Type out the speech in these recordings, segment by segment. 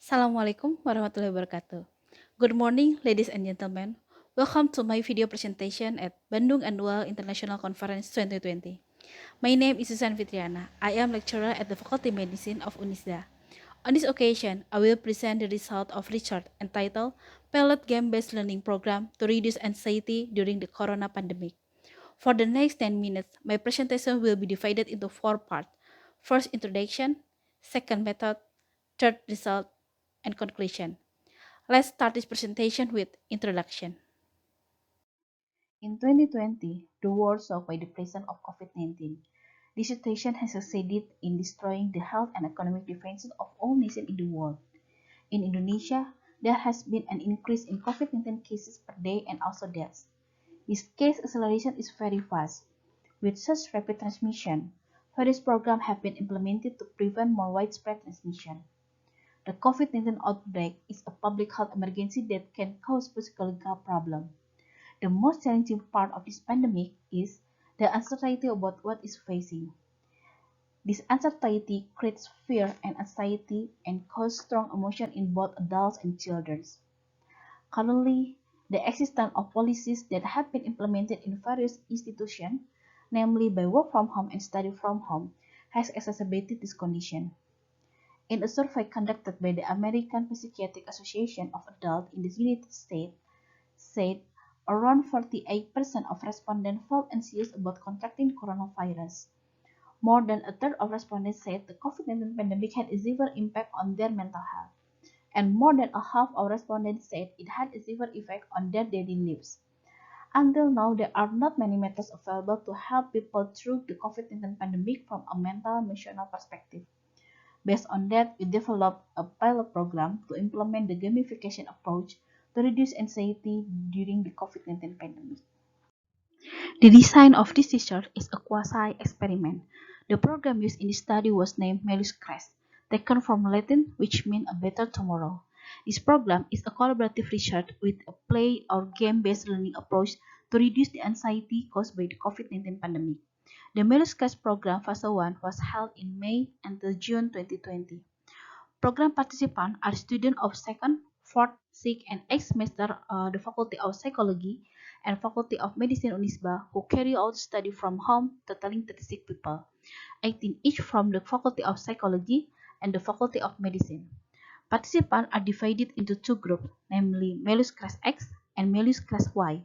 Assalamualaikum warahmatullahi wabarakatuh. Good morning, ladies and gentlemen. Welcome to my video presentation at Bandung Annual International Conference 2020. My name is Susan Fitriana. I am lecturer at the Faculty of Medicine of UNISDA. On this occasion, I will present the result of research entitled Pilot Game-Based Learning Program to Reduce Anxiety During the Corona Pandemic. For the next 10 minutes, my presentation will be divided into four parts. First, introduction, second, method, third, result, and conclusion. Let's start this presentation with introduction. In 2020, the world shocked by the presence of COVID-19. This situation has succeeded in destroying the health and economic defenses of all nations in the world. In Indonesia, there has been an increase in COVID-19 cases per day and also deaths. This case acceleration is very fast. With such rapid transmission, various programs have been implemented to prevent more widespread transmission. The COVID-19 outbreak is a public health emergency that can cause psychological problems. The most challenging part of this pandemic is the uncertainty about what is facing. This uncertainty creates fear and anxiety and causes strong emotion in both adults and children. Currently, the existence of policies that have been implemented in various institutions, namely by work from home and study from home, has exacerbated this condition. In a survey conducted by the American Psychiatric Association of Adults in the United States, said around 48% of respondents felt anxious about contracting coronavirus. More than a third of respondents said the COVID-19 pandemic had a severe impact on their mental health, and more than a half of respondents said it had a severe effect on their daily lives. Until now, there are not many methods available to help people through the COVID-19 pandemic from a mental and emotional perspective. Based on that, we developed a pilot program to implement the gamification approach to reduce anxiety during the COVID-19 pandemic. The design of this research is a quasi-experiment. The program used in the study was named Melus Crash, taken from Latin, which means a better tomorrow. This program is a collaborative research with a play or game-based learning approach to reduce the anxiety caused by the COVID-19 pandemic. The Melus Crash program Phase 1 was held in May until June 2020. Program participants are students of 2nd, 4th, 6th, and 8th semester the Faculty of Psychology and Faculty of Medicine Unisba who carry out study from home, totaling 36 people, 18 each from the Faculty of Psychology and the Faculty of Medicine. Participants are divided into two groups, namely Melus Class X and Melus Class Y.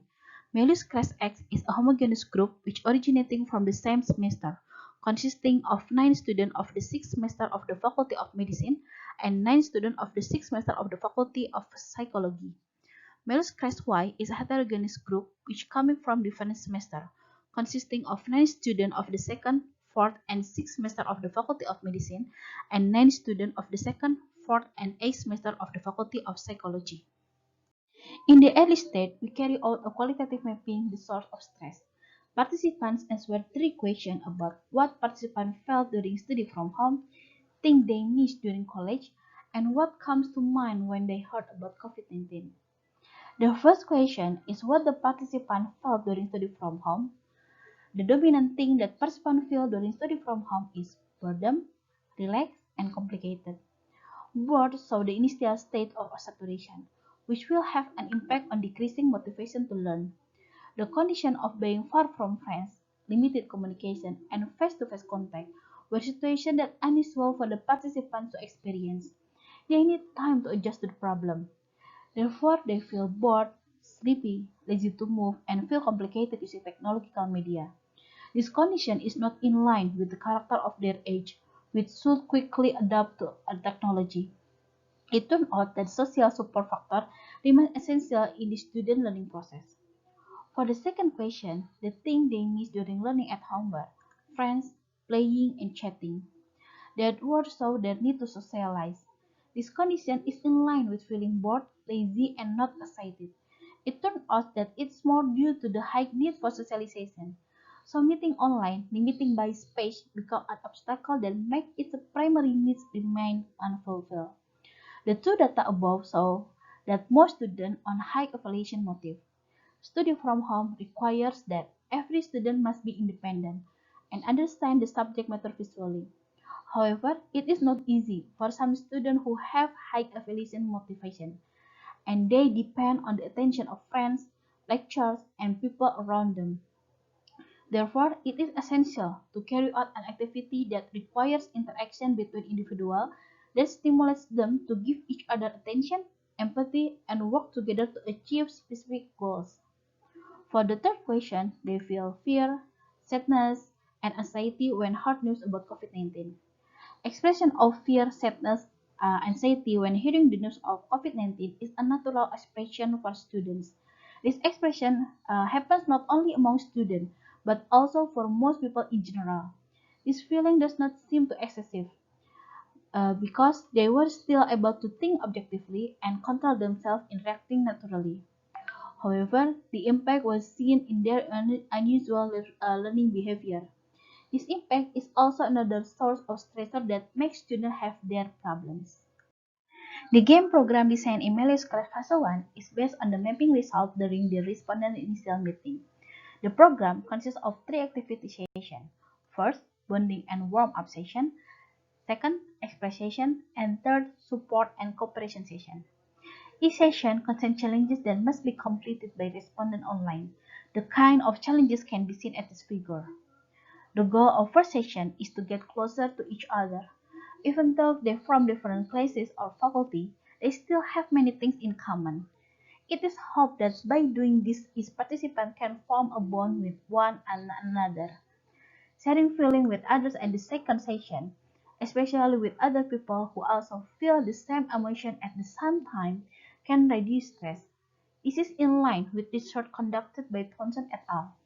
Melus Class X is a homogeneous group which originating from the same semester, consisting of 9 students of the 6th semester of the Faculty of Medicine and 9 students of the 6th semester of the Faculty of Psychology. Melus Class Y is a heterogeneous group which coming from different semester, consisting of 9 students of the 2nd, 4th, and 6th semester of the Faculty of Medicine and 9 students of the 2nd, 4th, and 8th semester of the Faculty of Psychology. In the early stage, we carry out a qualitative mapping the source of stress. Participants answered 3 questions about what participants felt during study from home, things they missed during college, and what comes to mind when they heard about COVID-19. The first question is what the participant felt during study from home. The dominant thing that participants feel during study from home is boredom, relaxed, and complicated. Bored show the initial state of saturation, which will have an impact on decreasing motivation to learn. The condition of being far from friends, limited communication, and face-to-face contact were situations that are unusual for the participants to experience. They need time to adjust to the problem. Therefore, they feel bored, sleepy, lazy to move, and feel complicated using technological media. This condition is not in line with the character of their age, which should quickly adapt to a technology. It turned out that social support factor remains essential in the student learning process. For the second question, the thing they missed during learning at home were friends, playing, and chatting. That word show their need to socialize. This condition is in line with feeling bored, lazy, and not excited. It turned out that it's more due to the high need for socialization. So meeting online, limiting by space, become an obstacle that makes its primary needs remain unfulfilled. The two data above show that most students on high evaluation motive. Study from home requires that every student must be independent and understand the subject matter visually. However, it is not easy for some students who have high evaluation motivation, and they depend on the attention of friends, lecturers, and people around them. Therefore, it is essential to carry out an activity that requires interaction between individuals that stimulates them to give each other attention, empathy, and work together to achieve specific goals. For the third question, they feel fear, sadness, and anxiety when heard news about COVID-19. Expression of fear, sadness, anxiety when hearing the news of COVID-19 is a natural expression for students. This expression happens not only among students, but also for most people in general. This feeling does not seem too excessive because they were still able to think objectively and control themselves in reacting naturally. However, the impact was seen in their unusual learning behavior. This impact is also another source of stressor that makes students have their problems. The game program designed in Melis Class Phase 1 is based on the mapping result during the respondent initial meeting. The program consists of three activity sessions. First, bonding and warm-up session. Second, express session. And third, support and cooperation session. Each session contains challenges that must be completed by respondent online. The kind of challenges can be seen at this figure. The goal of first session is to get closer to each other. Even though they're from different classes or faculty, they still have many things in common. It is hoped that by doing this, each participant can form a bond with one another. Sharing feelings with others in the second session, especially with other people who also feel the same emotion at the same time, can reduce stress. This is in line with research conducted by Thompson et al.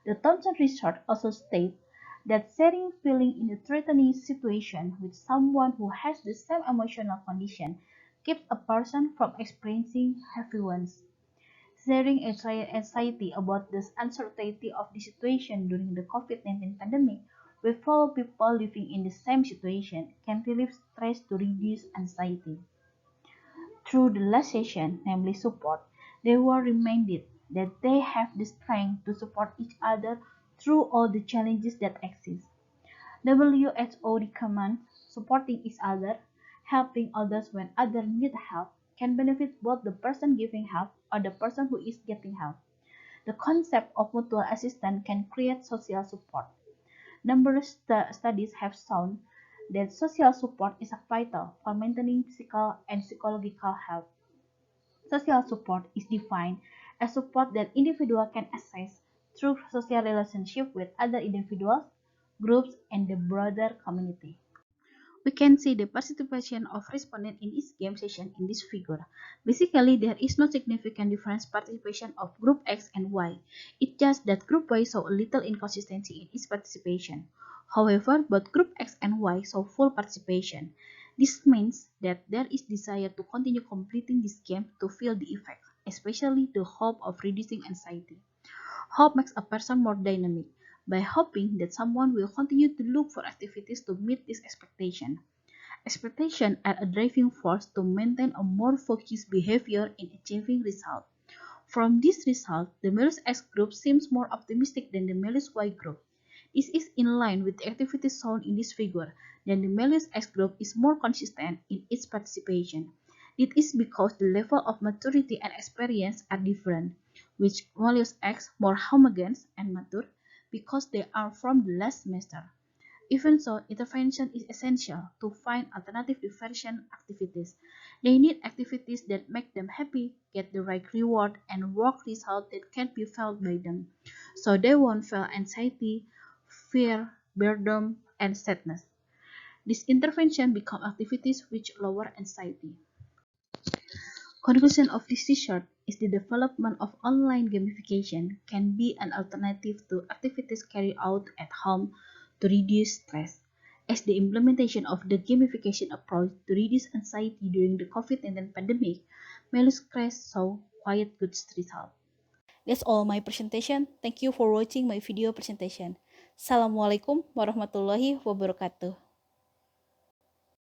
The Thompson research also states that sharing feeling in a threatening situation with someone who has the same emotional condition keeps a person from experiencing heavy ones. Sharing anxiety about the uncertainty of the situation during the COVID-19 pandemic with fellow people living in the same situation can relieve stress to reduce anxiety. Through the last session, namely support, they were reminded that they have the strength to support each other through all the challenges that exist. WHO recommends supporting each other, helping others when others need help can benefit both the person giving help or the person who is getting help. The concept of mutual assistance can create social support. Numerous studies have shown that social support is vital for maintaining physical and psychological health. Social support is defined as support that individuals can access through social relationship with other individuals, groups, and the broader community. We can see the participation of respondents in each game session in this figure. Basically, there is no significant difference participation of group X and Y. It's just that group Y saw a little inconsistency in its participation. However, both group X and Y saw full participation. This means that there is desire to continue completing this game to feel the effect, especially the hope of reducing anxiety. Hope makes a person more dynamic by hoping that someone will continue to look for activities to meet this expectation. Expectations are a driving force to maintain a more focused behavior in achieving results. From this result, the Melis X group seems more optimistic than the Melis Y group. This is in line with the activities shown in this figure, then the Melis X group is more consistent in its participation. It is because the level of maturity and experience are different, which Melis X more homogeneous and mature because they are from the last semester. Even so, intervention is essential to find alternative diversion activities. They need activities that make them happy, get the right reward, and work results that can be felt by them, so they won't feel anxiety, fear, boredom, and sadness. This intervention become activities which lower anxiety. Conclusion of this research is the development of online gamification can be an alternative to activities carried out at home to reduce stress, as the implementation of the gamification approach to reduce anxiety during the COVID-19 pandemic may saw quite good results. That's all my presentation. Thank you for watching my video presentation. Assalamualaikum warahmatullahi wabarakatuh.